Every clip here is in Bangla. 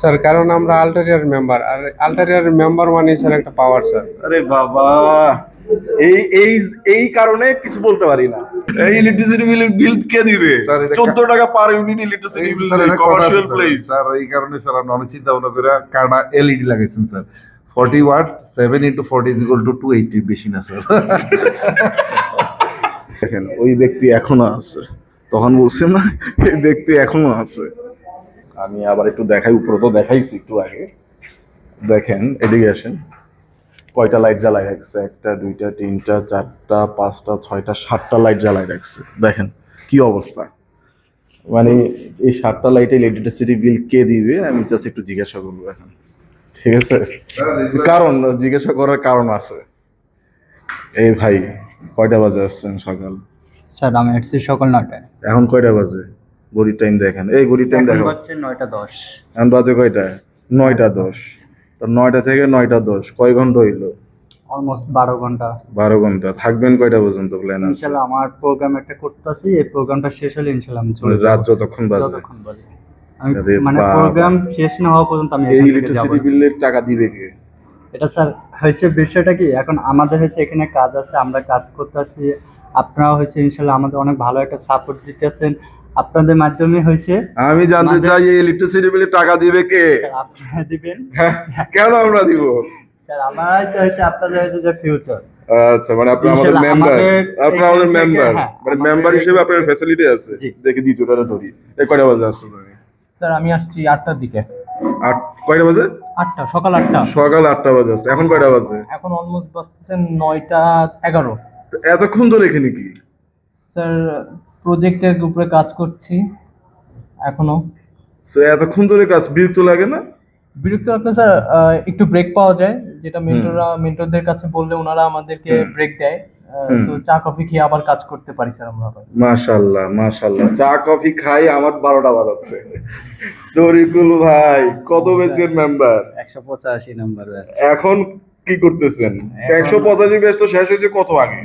স্যার কারণ আমরা আলটেরিয়ার মেম্বার, আর আলটেরিয়ার মেম্বার মানে স্যার একটা পাওয়ার স্যার। আরে বাবা, এই এই এই কারণে কিছু বলতে পারি না। এই ইলেকট্রিসিটি বিল কে দিবে? স্যার, এটা 14 টাকা per unit electricity bill sir, দেয় এটা কথা আছে কমার্শিয়াল স্যার। প্লেস। স্যার এই কারণে স্যার আমরা অনেক চিন্তা ভাবনা করে কার্ডা এলইডি লাগাইছেন sir. 40 watt 7 into 40 is equal to 280, বেশি না স্যার। দেখেন ওই ব্যক্তি এখনো আছে, তখন বলছেন না, এই ব্যক্তি এখনো আছে। আমি আবার একটু দেখাই, উপরে তো দেখাইছি একটু আগে। দেখেন এদিকে আসেন, কয়টা লাইট জ্বালাই রাখছে, একটা দুইটা তিনটা চারটা পাঁচটা ছয়টা 7টা লাইট জ্বালাই রাখছে। দেখেন কি অবস্থা, মানে এই 7টা লাইটে ইলেকট্রিসিটি বিল কে দিবে আমি জাস্ট একটু জিজ্ঞাসা করবো এখন, ঠিক আছে? কারণ জিজ্ঞাসা করার কারণ আছে। এই ভাই কয়টা বাজে আসছেন সকাল? স্যার আমি আসছি সকাল 9টায়। এখন কয়টা বাজে? ঘড়ির টাইম দেখেন, এই ঘড়ির টাইম দেখো। হচ্ছে 9টা 10। এখন বাজে কয়টা? 9টা 10। তো 9টা থেকে 9টা 10 কয় ঘন্টা হইলো? অলমোস্ট 12 ঘন্টা। 12 ঘন্টা। থাকবেন কয়টা পর্যন্ত প্ল্যান আছে? ইনশাআল্লাহ আমার প্রোগ্রাম একটা করতেছি, এই প্রোগ্রামটা শেষ হলে ইনশাআল্লাহ আমি চলে রাত যাব। যতক্ষণ বাজে? যতক্ষণ বলে আমি আরে মানে বাবা। প্রোগ্রাম শেষ না হওয়া পর্যন্ত আমি এই এখান থেকে যাব ইলেকট্রিসিটি না। বিলের টাকা দিবে কে? এটা স্যার হয়েছে বিষয়টা কি, এখন আমাদের হয়েছে এখানে কাজ আছে, আমরা কাজ করতেছি, আপনারা হয়েছে ইনশাআল্লাহ আমাদের অনেক ভালো একটা সাপোর্ট দিতেছেন, আপনাদের মাধ্যমে হয়েছে। আমি জানতে চাই এই ইলেকট্রিসিটি বিলের টাকা দিবে কে? স্যার আপনারা দিবেন। কেন আমরা দিব? স্যার আমারাই তো হয়েছে আপনাদের হয়েছে যে ফিউচার। আচ্ছা, মানে আপনি আমাদের ইনশাআল্লাহ মেম্বার, আপনি আমাদের এখান থেকে, মেম্বার, হ্যাঁ, মানে আমাদের মেম্বার হিসেবে আপনার ফ্যাসিলিটি আছে। জি। দেখি দ্বিতীয়টা ধরি, এই কয়টা বাজে আসছো তুমি? স্যার আমি আসছি 8টার দিকে। আট কয়টা বাজে? 8টা, সকাল 8টা। সকাল 8টা বাজে আছে, এখন কয়টা বাজে? এখন অলমোস্ট বাজতেছেন 9টা 11। তো এতক্ষণ ধরে এখানে কি? স্যার প্রজেক্টের উপরে কাজ করছি এখনো। So, এতক্ষণ ধরে কাজ বিরক্ত লাগে না? বিরক্ত লাগলে স্যার একটু ব্রেক পাওয়া যায়, যেটা মেন্টরদের কাছে বললে ওনারা আমাদেরকে ব্রেক দেয়। তো চা কফি খেয়ে আবার কাজ করতে পারি স্যার আমরা আবার। মাশাআল্লাহ মাশাআল্লাহ, চা কফি খাই আমার 12টা বাজাচ্ছে। তরিকুল ভাই কত ব্যাচের মেম্বার? 185 number batch. এখন কি করতেছেন? 185 ব্যাচ তো শেষ হয়েছে কত আগে?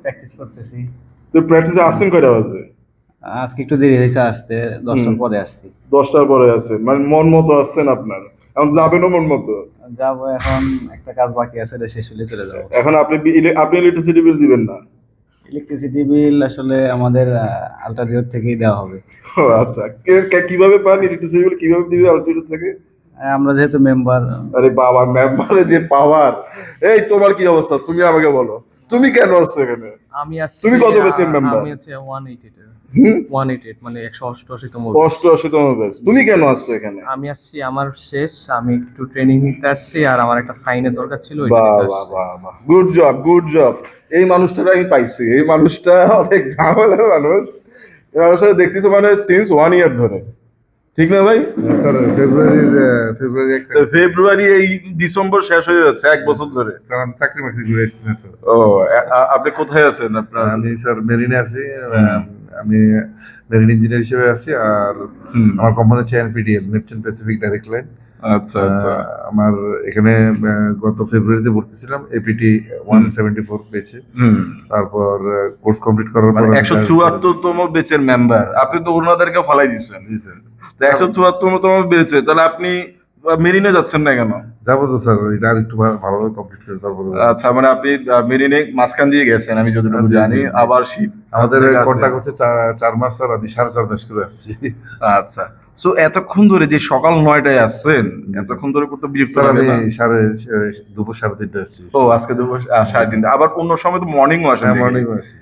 প্র্যাকটিস করতেছি। তো প্র্যাকটিসে আসছেন কয়টা বাজে? আজকে একটু দেরি হয়েছে আসতে, 10টার পরে আসছি। 10টার পরে আছেন, মানে মন মতো আসছেন আপনার? এখন যাবেনও মন মতো? যাবো, এখন একটা কাজ বাকি আছে, এটা শেষ হলে চলে যাবো। এখন আপনি আপনি ইলেকট্রিসিটি বিল দিবেন না? ইলেকট্রিসিটি বিল আসলে আমাদের আলট্রাডিওর থেকেই দেওয়া হবে। ও আচ্ছা, কিভাবে পান ইলেকট্রিসিটি বিল, কিভাবে দিবে আলটিটিউড থেকে? আমরা যেহেতু মেম্বার। আরে বাবা, মেম্বারের যে পাওয়ার! এই তোমার কি অবস্থা, তুমি আমাকে বলো, তুমি কেন আসছো এখানে? আমি আসছি, তুমি কত ব্যাচের মেম্বার? আমি হচ্ছে 188 এর। হুম, 188 মানে 188তম। 88তম ব্যাচ। তুমি কেন আসছো এখানে? আমি আসছি, আমার শেষ, আমি একটু ট্রেনিং নিতে আসছি, আর আমার একটা সাইনের দরকার ছিল, ওইটা বাহ নিতে বাহ আসছি। বাহ বাহ, গুড জব গুড জব। এই মানুষটার আমি পাইছি, এই মানুষটা অনেক ঝামেলার মানুষ। এই মানুষটা দেখতেছো মানে সিন্স 1 ইয়ার ধরে, ঠিক না ভাই? স্যার ফেব্রুয়ারি 1 তো ফেব্রুয়ারি, এই ডিসেম্বর শেষ হয়ে যাচ্ছে, 1 বছর ধরে। স্যার আমি চাকরি বাকরি করে এসেছি না স্যার। ও, আপনি কোথায় আছেন আপনার? আমি স্যার মেরিনে আছি। আমি মেরিন ইঞ্জিনিয়ার হিসেবে আছি। আর আমার কোম্পানি হচ্ছে এনপিডিএল, নেপচুন প্যাসিফিক ডাইরেক্ট লাইন। আচ্ছা আচ্ছা। আমার এখানে গত ফেব্রুয়ারিতে ভর্তি ছিলাম, এপিটি 174 পেয়েছি। তারপর কোর্স কমপ্লিট করার পর 174তম বেচের মেম্বার আপনি, তো ওনাদেরকে ফালাই দিচ্ছেন। জি স্যার। তো 174তম বেচে, তাহলে আপনি মেরিনে যাচ্ছেন না কেন? যাবো তো স্যার, এটা আর একটু ভালোভাবে কমপ্লিট করে তারপর। আচ্ছা, মানে আপনি মেরিনে মাঝখান দিয়ে গেছেন আমি যতটুকু জি, জানি, জি, জি। আবার শীত আমাদের আপনাদের কাছে। কন্ট্যাক্ট হচ্ছে 4 মাস স্যার, আমি 4.5 মাস করে আসছি। আচ্ছা, সো এতক্ষণ ধরে যে সকাল 9টায় আসছেন, এতক্ষণ ধরে করতে বিরক্ত স্যার লাগে আমি না? দুপুর 3:30 আসছি। ও, আজকে দুপুর 3:30। আবার অন্য সময় তো মর্নিংও আসেন হ্যাঁ, দেখি। মর্নিং আসছি।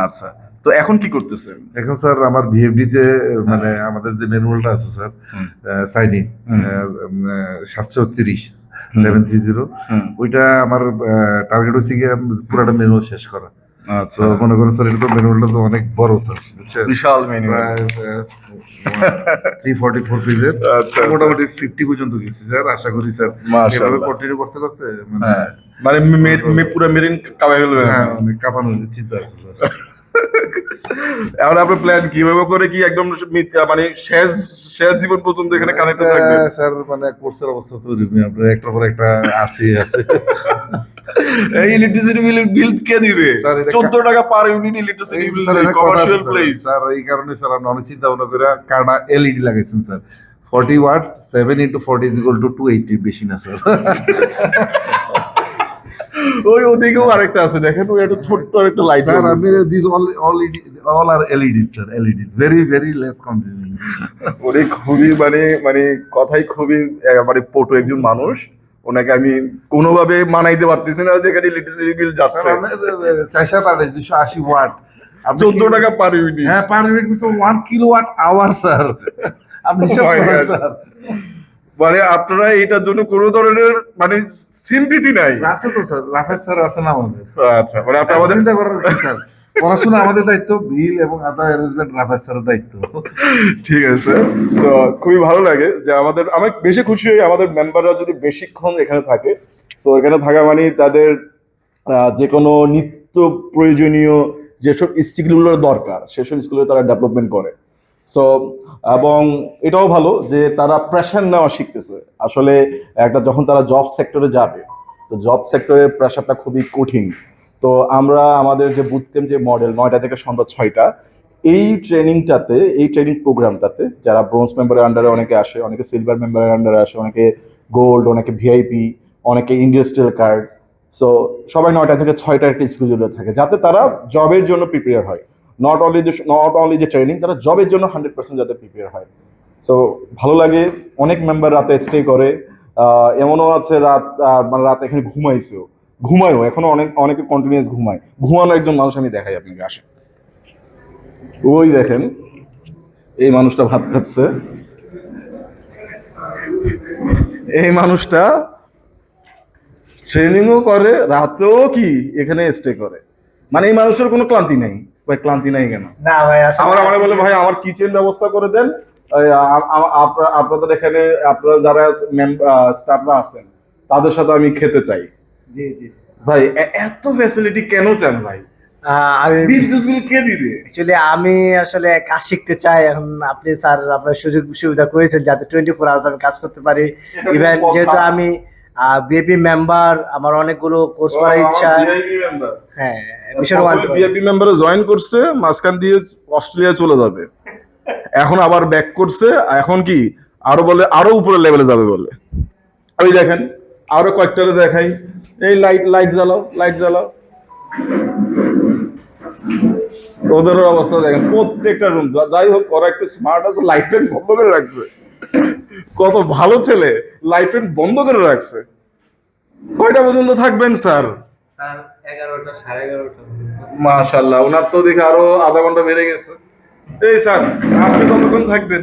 আচ্ছা, তো এখন কি করতেছেন? এখন স্যার আমার ভিএফডি তে মানে আমাদের যে ম্যানুয়ালটা আছে স্যার, সাইনিং 730 730, ওইটা আমার টার্গেট হচ্ছে গিয়ে পুরাটা ম্যানুয়াল শেষ করা। আচ্ছা, তো মনে করেন স্যার, এটা তো ম্যানুয়ালটা তো অনেক বড় স্যার, বুঝছেন? বিশাল মেনু। প্রায় 344 পেজের। আচ্ছা, মোটামুটি 50 পর্যন্ত গেছি স্যার, আশা করি স্যার মাশাআল্লাহ। এভাবে কন্টিনিউ করতে করতে হ্যাঁ, মানে পুরো মেরিন কাবাই হলো। হ্যাঁ, অনেক কাঁপানোর চিন্তা আছে স্যার। এখন আপনার প্ল্যান কিভাবে করে কি একদম মানে শেষ শেষ জীবন পর্যন্ত এখানে কানেক্টেড থাকবে? স্যার মানে কোর্সের অবস্থা তো এরকমই, আপনার একটার পর একটা আছে। এই ইলেকট্রিসিটি বিল কে দিবে? স্যার, এটা 14 টাকা পার ইউনিট ইলেকট্রিসিটি বিল দেয় কমার্শিয়াল প্লেস। স্যার এই কারণে স্যার আমরা অনেক চিন্তা ভাবনা করে কার্ডা এলইডি লাগাইছেন sir. 40 watt 7 into 40 is equal to 280 বেশি না স্যার। ওই ওদিকেও আরেকটা আছে দেখেন, ওই একটা ছোট্ট একটা লাইট। স্যার আমি this all are LEDs sir, LEDs very less consuming। ওরে খুবই মানে কথাই খুবই মানে পটু একজন মানুষ, ওনাকে আমি কোনোভাবে মানাইতে পারতেছি না যেখানে ইলেকট্রিসিটি বিল যাচ্ছে। স্যার আমরা 280 ওয়াট 14 টাকা পার ইউনিট। হ্যাঁ per unit means 1 kilowatt hour sir. আপনি Oh সব my করেন God. স্যার। মানে আপনারা এটার জন্য কোনো ধরনের মানে সিম্পিতি নাই। আছে তো স্যার, রাফেজ স্যার আছেন আমাদের। আচ্ছা, মানে আপনি আমাদের চিন্তা করার কি স্যার, পড়াশোনা আমাদের দায়িত্ব, বিল এবং আদার অ্যারেঞ্জমেন্ট রাফেজ স্যারের দায়িত্ব। ঠিক আছে। তো খুবই ভালো লাগে যে আমি বেশি খুশি হই আমাদের মেম্বাররা যদি বেশিক্ষণ এখানে থাকে। সো এখানে থাকা মানে তাদের যে কোনো নিত্য প্রয়োজনীয় যেসব স্কিলগুলো দরকার সেসব স্কিল তারা ডেভেলপমেন্ট করে। সো এবং এটাও ভালো যে তারা প্রেশার নেওয়া শিখতেছে। আসলে একটা যখন তারা জব সেক্টরে যাবে, তো জব সেক্টরের প্রেশারটা খুবই কঠিন। তো আমরা আমাদের যে বুট ক্যাম্প যে মডেল 9টা থেকে সন্ধ্যা 6টা, এই ট্রেনিং প্রোগ্রামটাতে যারা ব্রোঞ্জ মেম্বারের আন্ডারে অনেকে আসে, অনেকে সিলভার মেম্বারের আন্ডারে আসে, অনেকে গোল্ড, অনেকে ভিআইপি, অনেকে ইন্ডাস্ট্রিয়াল কার্ড। সো সবাই 9টা থেকে 6টা একটা স্কুলে থাকে যাতে তারা জবের জন্য প্রিপেয়ার হয়। নট অনলি যে ট্রেনিং, তারা জবের জন্য 100% যাতে প্রিপেয়ার হয়। সো ভালো লাগে। অনেক মেম্বার রাতে স্টে করে, এমনও আছে মানে রাত এখানে ঘুমায়ও এখনো অনেকে কন্টিনিউয়াস ঘুমানো একজন মানুষ আমি দেখাই আপনাকে। আসে ওই দেখেন এই মানুষটা ভাত খাচ্ছে, এই মানুষটা ট্রেনিংও করে, রাতেও কি এখানে স্টে করে। মানে এই মানুষের কোনো ক্লান্তি নেই। ভাই ক্লান্তি নাই কেন? না ভাই আমার বলে ভাই আমার কিচেন ব্যবস্থা করে দেন, আপনাদের এখানে আপনারা যারা স্টাফরা আছেন তাদের সাথে আমি খেতে চাই। জি জি ভাই এত ফ্যাসিলিটি কেন চান ভাই? আমি বিদ্যুৎ বিল কে দিবে? অ্যাকচুয়ালি আমি আসলে কাজ শিখতে চাই। এখন আপনি স্যার আপনার সুযোগ সুবিধা করেছেন যাতে 24 আওয়ার্স আমি কাজ করতে পারি। ইভেন কথা। যেহেতু আমি বিএপি মেম্বার, আমার অনেকগুলো কোর্স করার ইচ্ছা। হ্যাঁ মিশন ওয়ান বিএপি মেম্বারে জয়েন করছে, মাঝখান দিয়ে অস্ট্রেলিয়া চলে যাবে, এখন আবার ব্যাক করছে, এখন কি আরো বলে আরো উপরের লেভেলে যাবে বলে। ওই দেখেন আরো কয়েকটারে দেখাই, এই লাইট জ্বালাও। ওদের অবস্থা দেখেন, প্রত্যেকটা রুম যাই হোক ওরা একটু স্মার্ট আছে, লাইট ফ্যান বন্ধ করে রাখছে। কত ভালো ছেলে, লাইট ফ্যান বন্ধ করে রাখছে। কয়টা পর্যন্ত থাকবেন স্যার? স্যার 11টা 11:30 মাশাআল্লাহ, ওনার তো দেখে আরো আধা ঘন্টা বেড়ে গেছে। এই স্যার আপনি কতক্ষণ থাকবেন?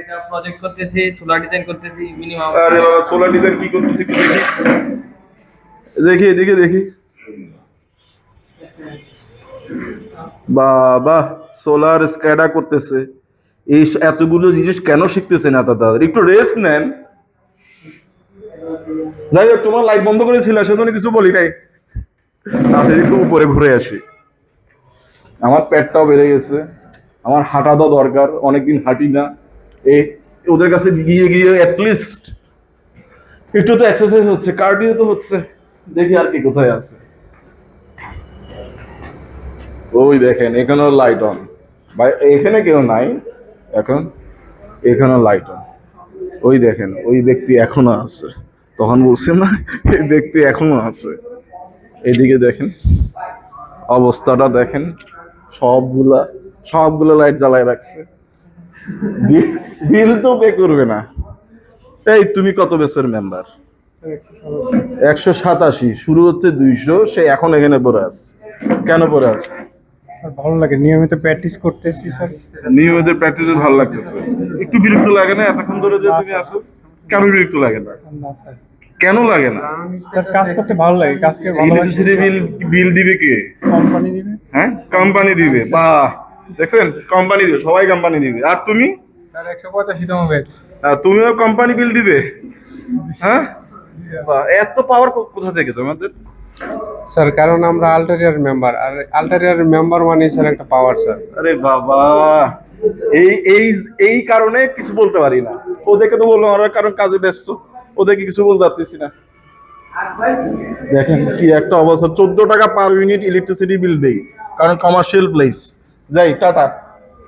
এটা প্রজেক্ট করতেছি, সোলার ডিজাইন করতেছি মিনিমাম। আরে বাবা, সোলার ডিজাইন কি করতেছি একটু দেখি এদিকে দেখি। বাবা সোলার স্ক্যাডা করতেছে, এই এতগুলো জিনিস কেন শিখতেছেন এত তাড়াতাড়ি? একটু রেস্ট নেন। যাই হোক, তোমার লাইট বন্ধ করেছিল সেজন্য কিছু বলি নাই। আমি একটু উপরে ঘুরে আসি। আমার পেটটাও বেড়ে গেছে, আমার হাঁটা তো দরকার, অনেকদিন হাঁটি না। এই ওদের কাছে গিয়ে অ্যাটলিস্ট একটু তো এক্সারসাইজ হচ্ছে, কার্ডিও তো হচ্ছে। দেখি আর কি কোথায় আছে। ওই দেখেন এখানেও লাইট অন ভাই, এখানে কেউ নাই এখন, এখানেও লাইট অন। ওই দেখেন ওই ব্যক্তি এখনো আছে, তখন বলছে না এই ব্যক্তি এখনো আছে। এদিকে দেখেন অবস্থাটা দেখেন, সবগুলা লাইট জ্বালায় রাখছে। বিল তো পে করবে না। এই তুমি কত বেসের মেম্বার? 187, শুরু হচ্ছে 200, সে এখন এখানে পড়ে আছে। কেন পড়ে আছে? স্যার ভালো লাগে, নিয়মিত প্র্যাকটিস করতেছি স্যার। নিয়মিত প্র্যাকটিসে ভালো লাগতেছে। একটু বিরক্ত লাগে না এতক্ষণ ধরে যে তুমি আসো? কেন বিরক্ত লাগে না? না স্যার, কেন লাগে না? স্যার কাজ করতে ভালো লাগে, কাজকে ভালোবাসি। ইলেকট্রিসিটি বিল দিবে কে? কোম্পানি দিবে। হ্যাঁ কোম্পানি দিবে। বাহ, দেখছেন কোম্পানি দিবে, সবাই কোম্পানি দিবে। আর তুমি? স্যার 185তম ব্যাচ। তুমিও কোম্পানি বিল দিবে? হ্যাঁ, বাহ, এত পাওয়ার কোথা থেকে তোমাদের? স্যার কারণ আমরা আলটারিয়ার মেম্বার, আর আলটারিয়ার মেম্বার মানে স্যার একটা পাওয়ার স্যার। আরে বাবা, এই এই এই কারণে কিছু বলতে পারি না। ওদেরকে তো বললাম আমরা কারণ কাজে ব্যস্ত, ওদেরকে কিছু বলতে পারতেছি না। দেখেন কি একটা অবস্থা, 14 টাকা পার ইউনিট ইলেকট্রিসিটি বিল দেই, কারণ কমার্শিয়াল প্লেস। যাই টাটা।